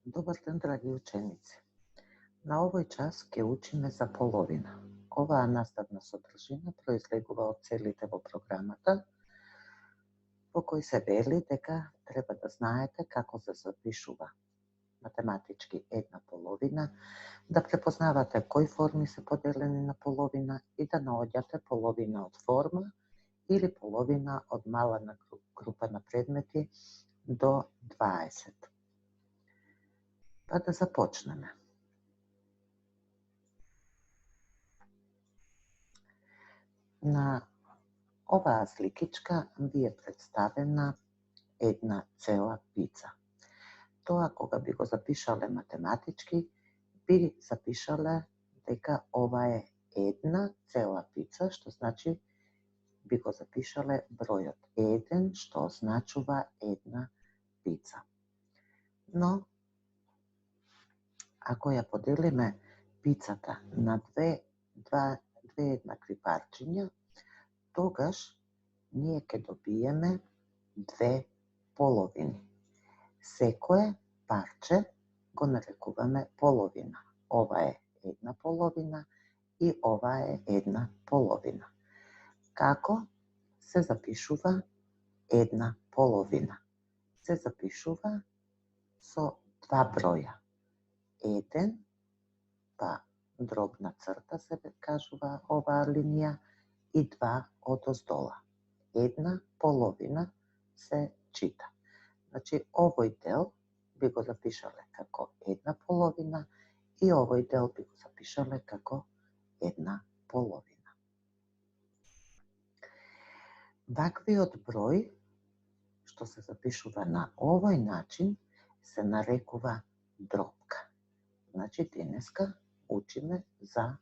Dobar dan, dragi učenici. Na ovoj čas ќе учиме за половина. Оваа наставна содржина произлегува од целите во програмата, во кој се вели дека треба да знаете како се запишува математички една половина, да препознавате кои форми се поделени на половина и да наоѓате половина од форма или половина од малена група на предмети до 20. Па да започнеме. На оваа сликичка ви е представена една цела пица. Тоа кога би го запишале математички, би запишале дека ова е една цела пица, што значи би го запишале бројот 1, што означува една пица. Но, ако ја поделиме пицата на две еднакви парчиња, тогаш ние ќе добиеме две половини. Секое парче го нарекуваме половина. Ова е една половина и ова е една половина. Како се запишува една половина? Се запишува со два броја. 1, па дробна црта се кажува оваа линија, и 2 одоздола. Една половина се чита. Значи, овој дел би го запишале како една половина и овој дел би го запишале како една половина. Ваквиот број, што се запишува на овој начин, се нарекува дробка. Значи, денеска учиме за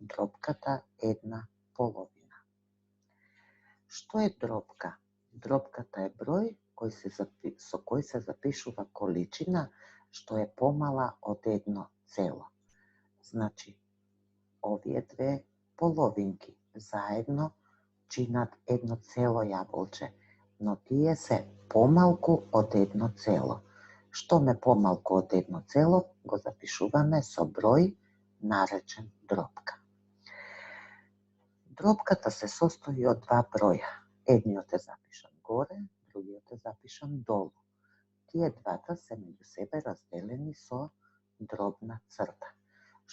дробката една половина. Што е дробка? Дробката е број со кој се запишува количина што е помала од едно цело. Значи, овие две половинки заедно чинат едно цело јаболче, но тие се помалку од едно цело. Што ме помалку од едно цело го запишуваме со број наречен дробка. Дробката се состои од два броја. Едниот е запишан горе, другиот е запишан долу. Тие двата се меѓу себе разделени со дробна црта.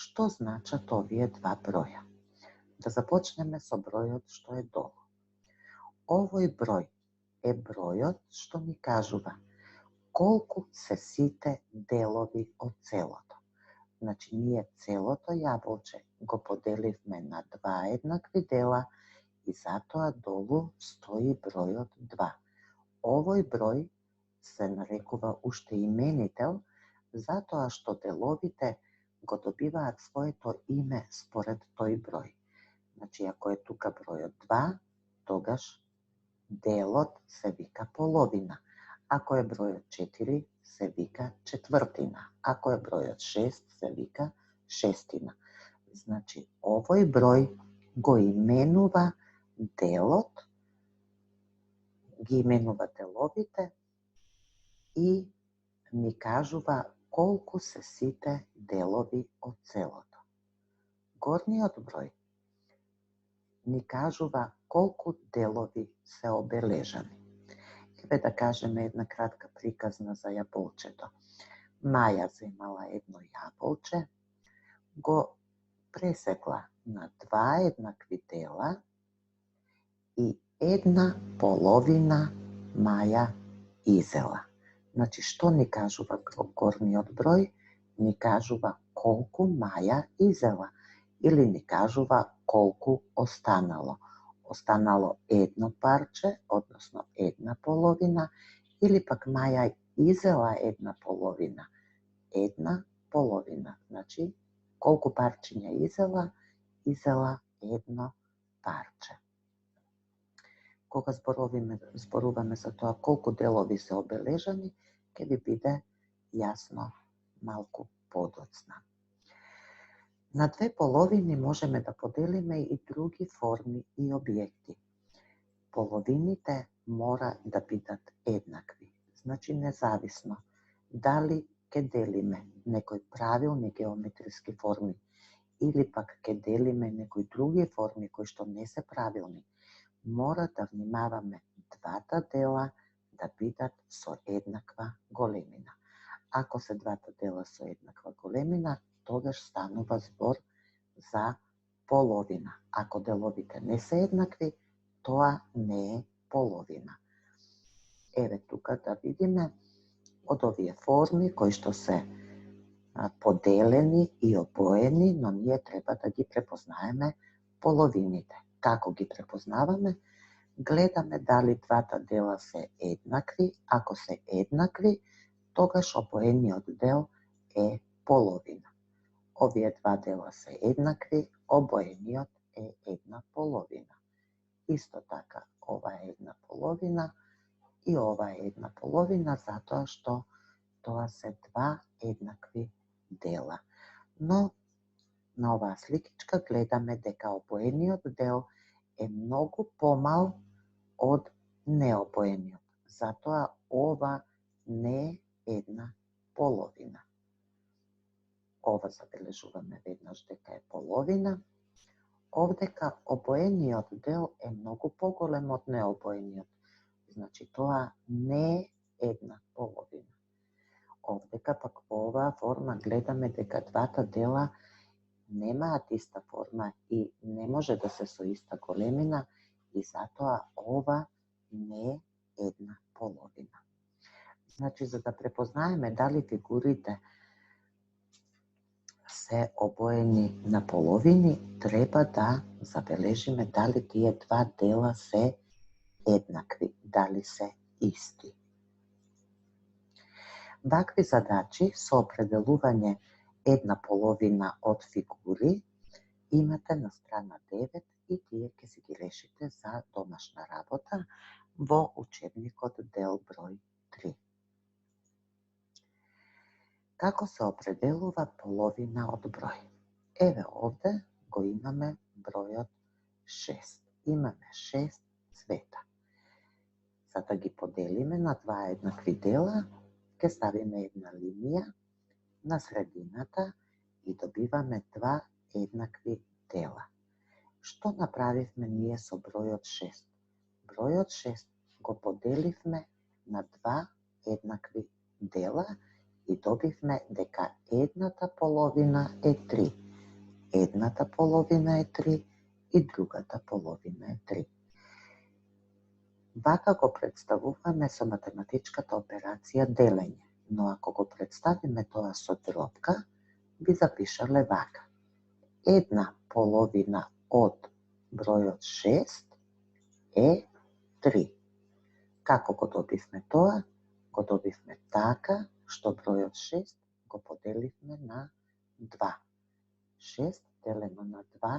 Што значат овие два броја? Да започнеме со бројот што е долу. Овој број е бројот што ни кажува колку се сите делови од целото. Значи, ние целото јаболче го поделивме на два еднакви дела и затоа долу стои бројот 2. Овој број се нарекува уште именител, затоа што деловите го добиваат своето име според тој број. Значи, ако е тука бројот 2, тогаш делот се вика половина. Ако е бројот 4, се вика четвртина. Ако е бројот 6, се вика шестина. Значи, овој број го именува делот, ги именува деловите и ни кажува колку се сите делови од целото. Горниот број ни кажува колку делови се обележани. Еве да кажеме една кратка приказна за јаболчето. Маја земала едно јаболче, го пресекла на два еднакви дела и една половина Маја изела. Значи, што ни кажува горниот број? Ни кажува колку Маја изела или ни кажува колку останало. Останало едно парче, односно една половина, или пак Маја изела една половина. Една половина. Значи, колку парчиња изела? Изела едно парче. Кога зборуваме за тоа колку делови се обележани, ќе ви биде јасно малку подоцна. На две половини можеме да поделиме и други форми и објекти. Половините мора да бидат еднакви. Значи, независно дали ке делиме некои правилни геометриски форми или пак ке делиме некои други форми кои што не се правилни, мора да внимаваме двата дела да бидат со еднаква големина. Ако се двата дела со еднаква големина, тогаш станува збор за половина. Ако деловите не се еднакви, тоа не е половина. Еве тука да видиме од овие форми кои што се поделени и обоени, но ние треба да ги препознаеме половините. Како ги препознаваме? Гледаме дали двата дела се еднакви. Ако се еднакви, тогаш обоениот дел е половина. Овие два дела се еднакви, обоениот е една половина. Исто така, ова е една половина и ова е една половина, затоа што тоа се два еднакви дела. Но на оваа сликичка гледаме дека обоениот дел е многу помал од необоениот. Затоа ова не е една половина. Ова забележуваме веднаш дека е половина. Овдека обоениот дел е многу поголем од необоениот. Значи тоа не е една половина. Овдека пак во оваа форма гледаме дека двата дела немаат иста форма и не може да се со иста големина и затоа ова не е една половина. Значи, за да препознаеме дали фигурите се обоени на половини, треба да забележиме дали тие два дела се еднакви, дали се исти. Вакви задачи со определување една половина од фигури имате на страна 9 и тие ќе си ги решите за домашна работа во учебникот дел број 3. Како се определува половина од број? Еве овде го имаме бројот 6. Имаме 6 цвета. За да ги поделиме на два еднакви дела, ќе ставиме една линија на средината и добиваме два еднакви дела. Што направивме ние со бројот 6? Бројот 6 го поделивме на два еднакви дела и добивме дека едната половина е 3. Едната половина е 3 и другата половина е 3. Вака го представуваме со математичката операција делење, но ако го представиме тоа со дробка, би запишале вака. Една половина од бројот 6 е 3. Како го добивме тоа? Го добивме така што бројот 6 го поделивме на 2. 6 делено на 2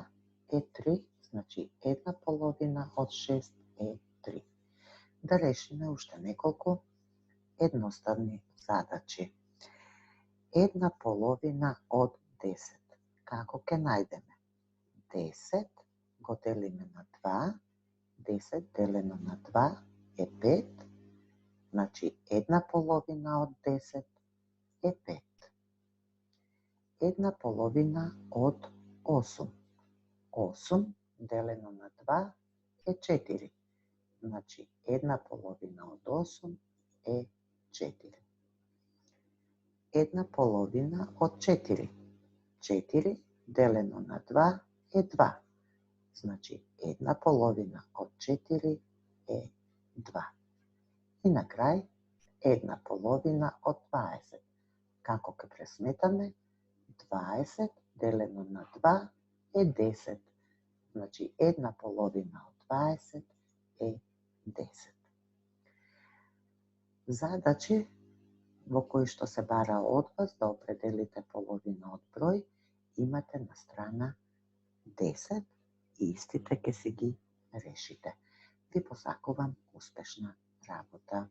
е 3, значи една половина од 6 е 3. Да решиме уште неколку едноставни задачи. Една половина од 10. Како ќе најдеме? 10 го делиме на 2, 10 делено на 2 е 5, значи една половина од 10 е 5. Една половина од 8. 8 делено на 2 е 4. Значи една половина од 8 е 4. Една половина од 4. 4 делено на 2 е 2. Значи една половина од 4 е 2. И на крај една половина од 20. Како ќе пресметаме? 20 делено на 2 е 10. Значи една половина од 20 е 10. Задачи во кои што се бара од вас да определите половина од број имате на страна 10 и истите ќе си ги решите. Ви посакувам успешна работа.